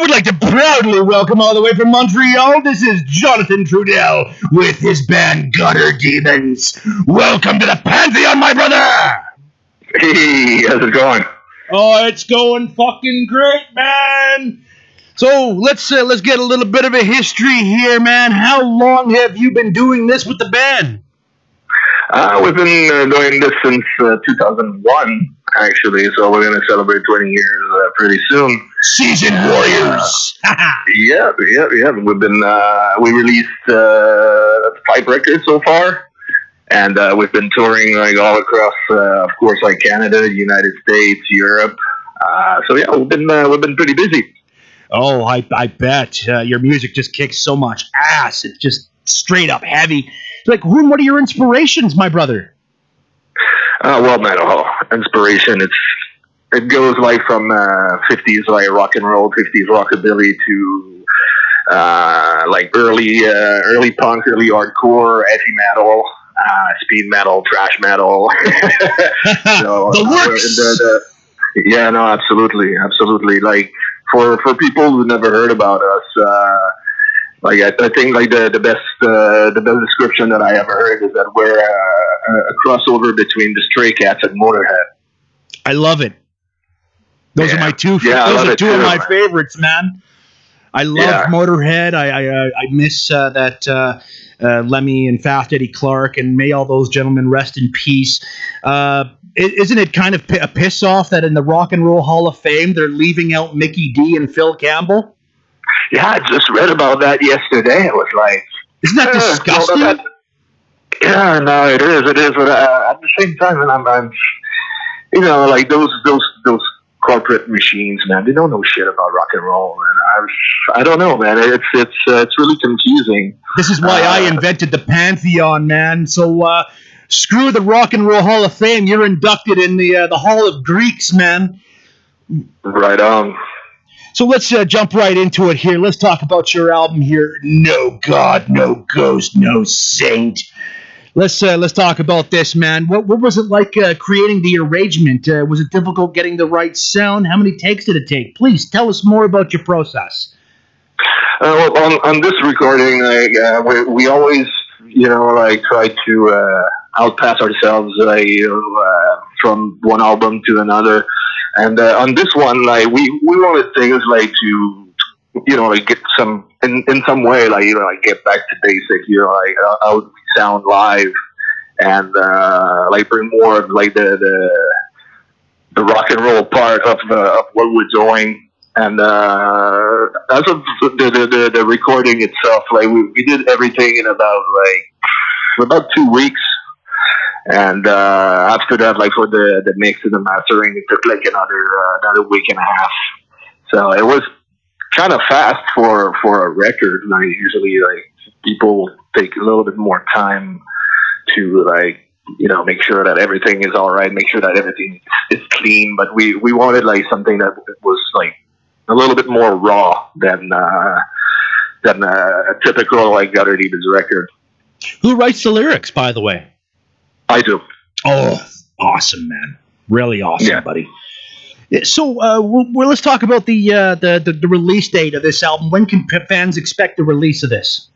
would like to proudly welcome all the way from Montreal. This is Jonathan Trudel with his band Gutter Demons. Welcome to the Pantheon, my brother! Hey, how's it going? Oh, it's going fucking great, man! So, let's get a little bit of a history here, man. How long have you been doing this with the band? We've been doing this since 2001, actually, so we're going to celebrate 20 years pretty soon. Seasoned warriors! Yeah. We've been, we released 5 records so far, and we've been touring like all across, of course, like Canada, United States, Europe. So yeah, we've been pretty busy. Oh, I bet. Your music just kicks so much ass. It's just straight up heavy. Like, what are your inspirations, my brother? Well, metal inspiration. It goes like from 50s like rock and roll, 50s rockabilly to like early punk, early hardcore, heavy metal, speed metal, thrash metal. So, the works. Yeah, no, absolutely. Like for people who never heard about us. Like I think like the best description that I ever heard is that we're a crossover between the Stray Cats and Motorhead. I love it. Those are my two. Yeah, those are two of my favorites, man. I love Motorhead. I miss that Lemmy and Fast Eddie Clark, and may all those gentlemen rest in peace. Isn't it kind of a piss off that in the Rock and Roll Hall of Fame they're leaving out Mickey D and Phil Campbell? Yeah, I just read about that yesterday. It was like, isn't that disgusting? Yeah, no, it is. But at the same time, and I'm, you know, like those corporate machines, man. They don't know shit about rock and roll, and I don't know, man. It's really confusing. This is why I invented the Pantheon, man. So screw the Rock and Roll Hall of Fame. You're inducted in the Hall of Greeks, man. Right on. So let's jump right into it here. Let's talk about your album here, No God, No Ghost, No Saint. Let's talk about this, man. What was it like creating the arrangement? Was it difficult getting the right sound? How many takes did it take? Please tell us more about your process. Well, on this recording, we always, you know, like try to outpass ourselves, from one album to another. And on this one, like we wanted things like to, you know, like get some in some way, like, you know, like get back to basic, you know, like how we sound live, and like bring more of like the rock and roll part of what we're doing. And as of the recording itself, like we did everything in about 2 weeks. And after that, like for the mix and the mastering, it took like another week and a half. So it was kind of fast for a record. Like usually, like people take a little bit more time to, like, you know, make sure that everything is all right, make sure that everything is clean. But we wanted like something that was like a little bit more raw than a typical like Gutter Demons record. Who writes the lyrics, by the way? I do. Oh, awesome, man! Really awesome, buddy. So, let's talk about the release date of this album. When can fans expect the release of this?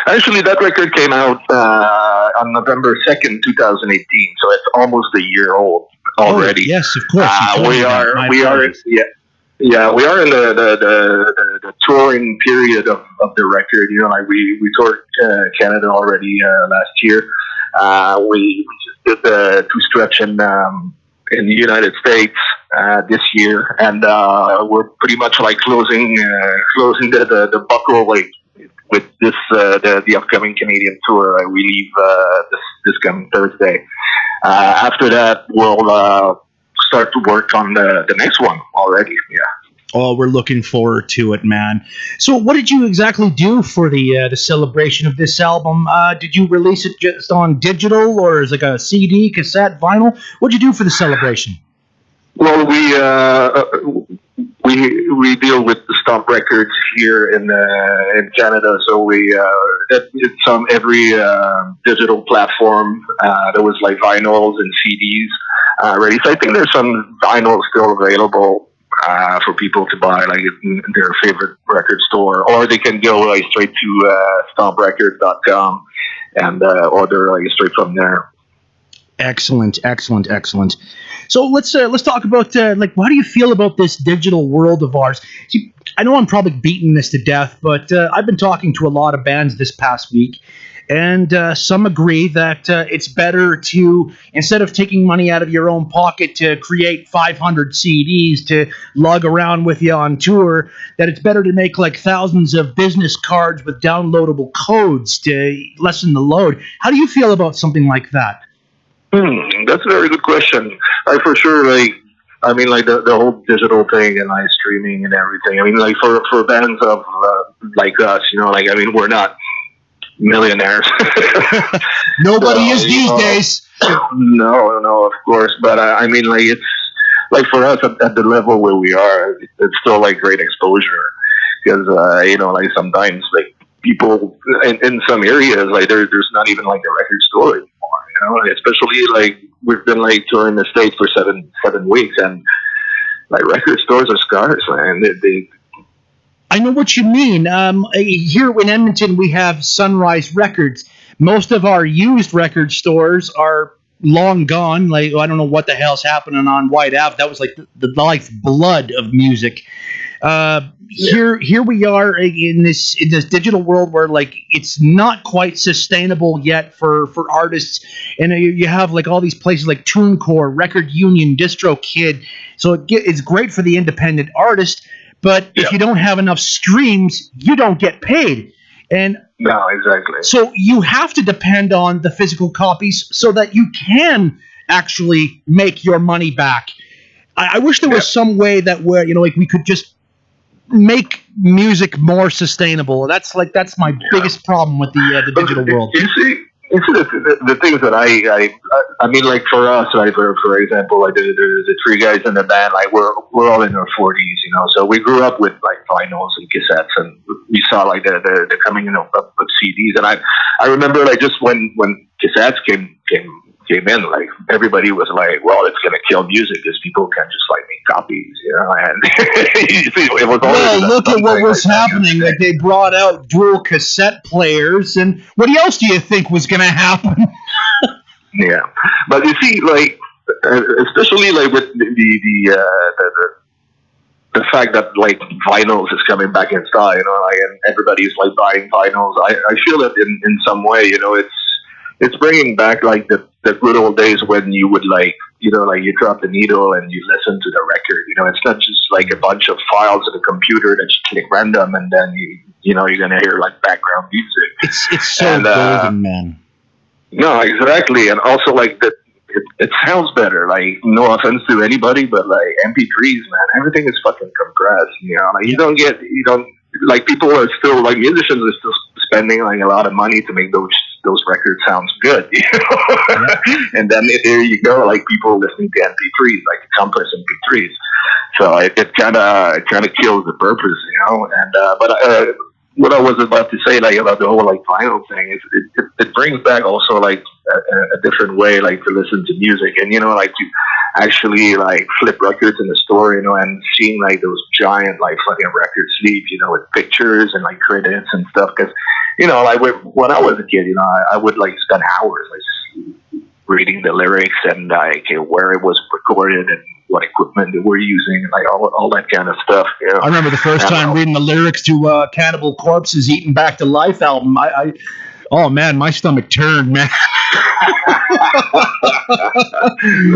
Actually, that record came out on November 2nd, 2018. So it's almost a year old already. Oh, yes, of course. We are in the touring period of the record. You know, like we toured Canada already last year. We just did the 2-stretch in the United States this year, and we're pretty much like closing the buckle like with this the upcoming Canadian tour. We leave this coming Thursday. After that, we'll start to work on the next one already. Yeah. Oh, we're looking forward to it, man. So what did you exactly do for the celebration of this album? Did you release it just on digital, or is it like a CD, cassette, vinyl? What did you do for the celebration? Well, we deal with the Stomp Records here in Canada, so we it's on every digital platform. There was like vinyls and CDs already. So I think there's some vinyl still available. for people to buy like in their favorite record store, or they can go like straight to stomprecords.com and order like straight from there. Excellent. So let's talk about like, how do you feel about this digital world of ours? See, I know I'm probably beating this to death, but I've been talking to a lot of bands this past week, and some agree that it's better to, instead of taking money out of your own pocket to create 500 CDs to lug around with you on tour, that it's better to make like thousands of business cards with downloadable codes to lessen the load. How do you feel about something like that? That's a very good question. For sure, like, I mean, like the whole digital thing and like streaming and everything. I mean, like for bands of like us, you know, like, I mean, we're not millionaires. Nobody is these days. No, of course. But I mean, like, it's like for us at the level where we are, it's still like great exposure because you know, like sometimes like people in some areas, like there's not even like a record store anymore. You know, especially like we've been like touring the States for seven weeks, and like record stores are scarce, man. They I know what you mean. Here in Edmonton, we have Sunrise Records. Most of our used record stores are long gone. Like, I don't know what the hell's happening on White Ave. That was like the lifeblood of music. Here we are in this digital world where like it's not quite sustainable yet for artists, and you have like all these places like TuneCore, Record Union, DistroKid. So it's great for the independent artist, but if you don't have enough streams, you don't get paid. And no, exactly. So you have to depend on the physical copies so that you can actually make your money back. I wish there was some way that where, you know, like we could just make music more sustainable. That's my biggest problem with the digital world. You see the things that I mean, like for us, like for example, like the three guys in the band, like we're all in our 40s, you know, so we grew up with like vinyls and cassettes, and we saw like the coming in of CDs, and I remember like just when cassettes came in, like everybody was like, well, it's gonna kill music because people can just like make copies, you know. And you see, it was look at what was happening. Like they brought out dual cassette players, and what else do you think was gonna happen? Yeah, but you see, like especially like with the fact that like vinyls is coming back in style, you know, like, and everybody's like buying vinyls. I feel that in some way, you know, it's bringing back like the good old days when you would like, you know, like you drop the needle and you listen to the record. You know, it's not just like a bunch of files on a computer that you click random and then you know you're gonna hear like background music. It's so golden, man. No, exactly, and also like that. It sounds better. Like, no offense to anybody, but like MP3s, man, everything is fucking compressed. You know, like you don't like people are still like musicians are still spending like a lot of money to make those records sounds good. You know, and then there you go, like people listening to MP3s, like compressed MP3s. So it kind of kills the purpose, you know. And but what I was about to say, like about the whole like vinyl thing, is it brings back also like a different way like to listen to music, and you know, like to actually like flip records in the store, you know, and seeing like those giant like fucking record sleeves, you know, with pictures and like credits and stuff. Because you know, like when I was a kid, you know, I would like spend hours like reading the lyrics and like where it was recorded and what equipment they were using, and like all that kind of stuff. You know? I remember the first time reading the lyrics to Cannibal Corpse's "Eaten Back to Life" album. Oh man, my stomach turned, man.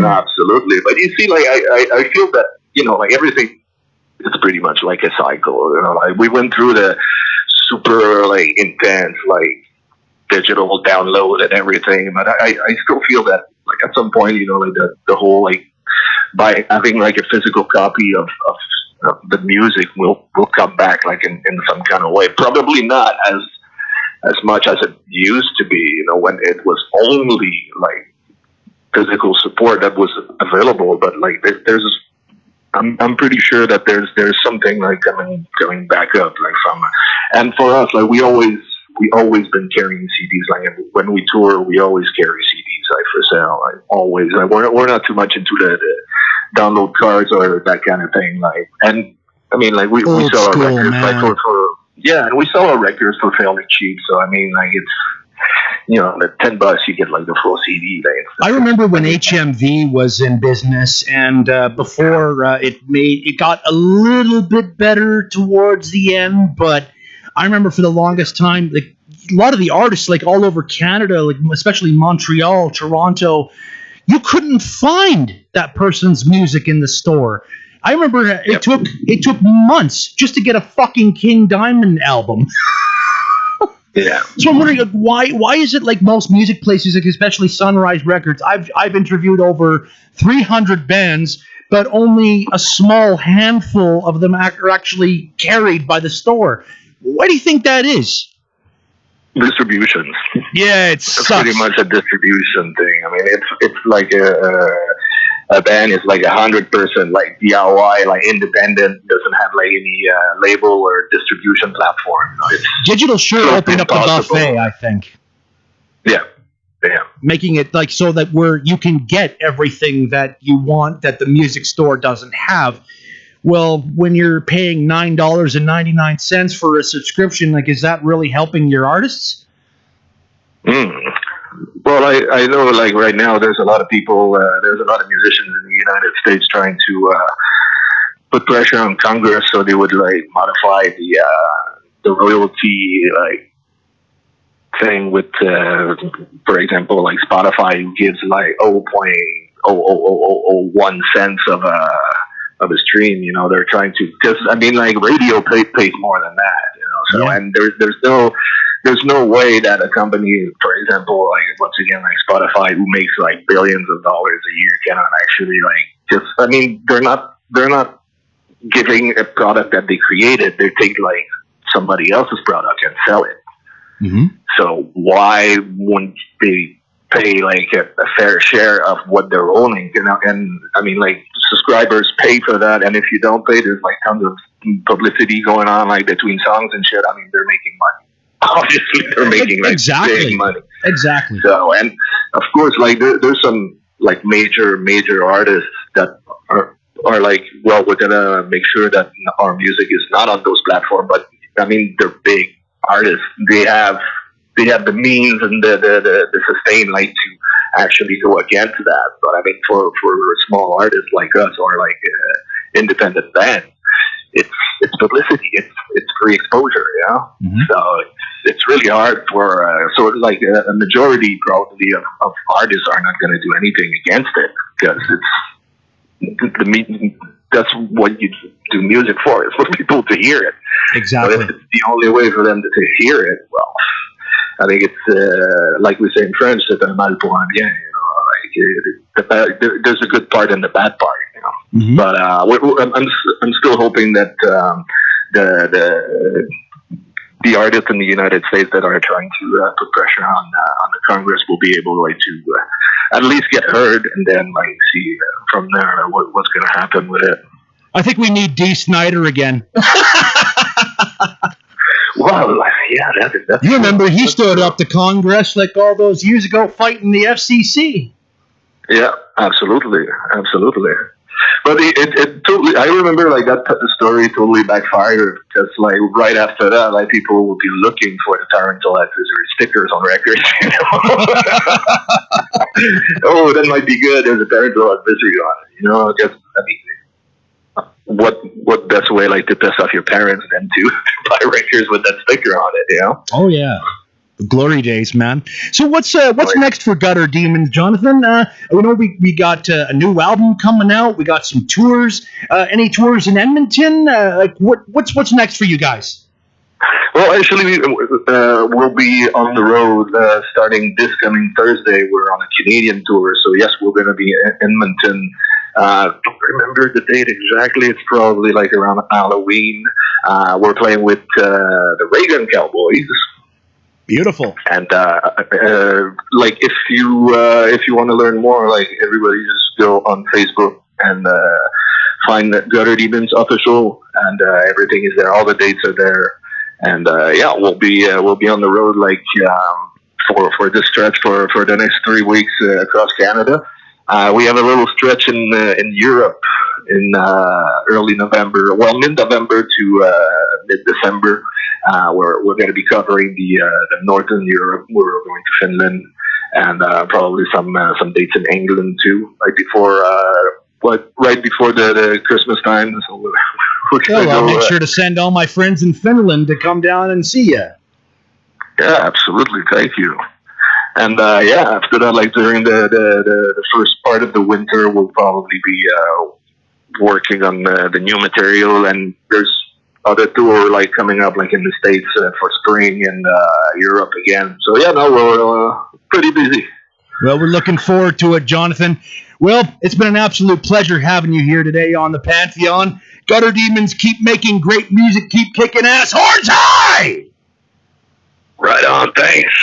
Absolutely, but you see, like I feel that, you know, like everything is pretty much like a cycle. You know, like we went through the super like intense like digital download and everything, but I still feel that like at some point, you know, like the whole like by having like a physical copy of the music will come back like in some kind of way. Probably not as much as it used to be, you know, when it was only like physical support that was available. But like I'm pretty sure that there's something like coming back up like from, and for us, like we always been carrying CDs. Like when we tour, we always carry CDs like for sale. Like always, like we're not too much into download cards or that kind of thing. Like, and I mean, like we sell our records like for and we sell our records for fairly cheap. So I mean, like it's the $10 you get like the full CD. Like, I remember when HMV was in business, and before it got a little bit better towards the end, but I remember for the longest time, like a lot of the artists, like all over Canada, like especially Montreal, Toronto, you couldn't find that person's music in the store. I remember it took months just to get a fucking King Diamond album. Yeah. So I'm wondering, like, why is it like most music places, like especially Sunrise Records? I've interviewed over 300 bands, but only a small handful of them are actually carried by the store. Why do you think that is? Distributions. Yeah, it's pretty much a distribution thing. I mean, it's like a band is like 100% like DIY, like independent, doesn't have like any label or distribution platform. It's digital sure opened up the buffet, I think. Yeah. Making it like so that you can get everything that you want that the music store doesn't have. Well, when you're paying $9.99 for a subscription, like, is that really helping your artists? Well, I know, like, right now there's a lot of people, there's a lot of musicians in the United States trying to put pressure on Congress so they would, like, modify the royalty, like, thing with, for example, like Spotify gives, like, 0.00001 cents of a stream. They're trying to, because I mean, like, radio pays more than that, so and there's no way that a company, for example, like once again, like Spotify, who makes like billions of dollars a year, cannot actually they're not giving a product that they created. They take like somebody else's product and sell it. Mm-hmm. So why wouldn't they pay like a fair share of what they're owning? And I mean, like, subscribers pay for that, and if you don't pay, there's like tons of publicity going on, like between songs and shit. I mean, they're making money. Obviously, they're making like big money. Exactly. So, and of course, like there's some like major artists that are like, well, we're gonna make sure that our music is not on those platforms. But I mean, they're big artists. They have the means and the sustain, like, to actually go against that. But I mean, for small artists like us or like independent bands, it's publicity. It's free exposure, Mm-hmm. So it's really hard for sort of like a majority probably of artists are not going to do anything against it, because that's what you do music for. It's for people to hear it. Exactly. But if it's the only way for them to hear it, well, I think it's like we say in French, c'est un mal pour un bien. There's a good part and the bad part. Mm-hmm. But I'm still hoping that the artists in the United States that are trying to put pressure on the Congress will be able, like, to at least get heard, and then, like, see from there what's going to happen with it. I think we need Dee Snider again. Well, yeah, that's you remember he stood up to Congress like all those years ago fighting the FCC. Yeah, absolutely. But it totally, I remember, like, that story totally backfired, because, like, right after that, like, people would be looking for the parental advisory stickers on records. Oh, that might be good. There's a parental advisory on it. Just, I mean, what best way, like, to piss off your parents than to buy records with that sticker on it? Oh yeah. The glory days, man. So what's next for Gutter Demons, Jonathan? We know we got a new album coming out. We got some tours. Any tours in Edmonton? Like what's next for you guys? Well, actually, we'll be on the road starting this coming Thursday. We're on a Canadian tour, so yes, we're going to be in Edmonton. Don't remember the date exactly. It's probably like around Halloween. We're playing with the Reagan Cowboys. Beautiful. And like, if you want to learn more, like, everybody just go on Facebook and find Gutter Demons Official, and everything is there. All the dates are there, and we'll be on the road, like, for this stretch for the next 3 weeks across Canada. We have a little stretch in Europe in early November, well, mid-November to mid-December. We're going to be covering the northern Europe. We're going to Finland and probably some dates in England too, right before the Christmas time. So we're Well, I'll make sure to send all my friends in Finland to come down and see you. Yeah, absolutely. Thank you. And after that, like during the first part of the winter, we'll probably be working on the new material. And there's other tour like coming up, like in the States for spring and Europe again. So yeah, no, we're pretty busy. Well, we're looking forward to it, Jonathan. Well, it's been an absolute pleasure having you here today on the Pantheon. Gutter Demons, keep making great music, keep kicking ass, horns high! Right on, thanks.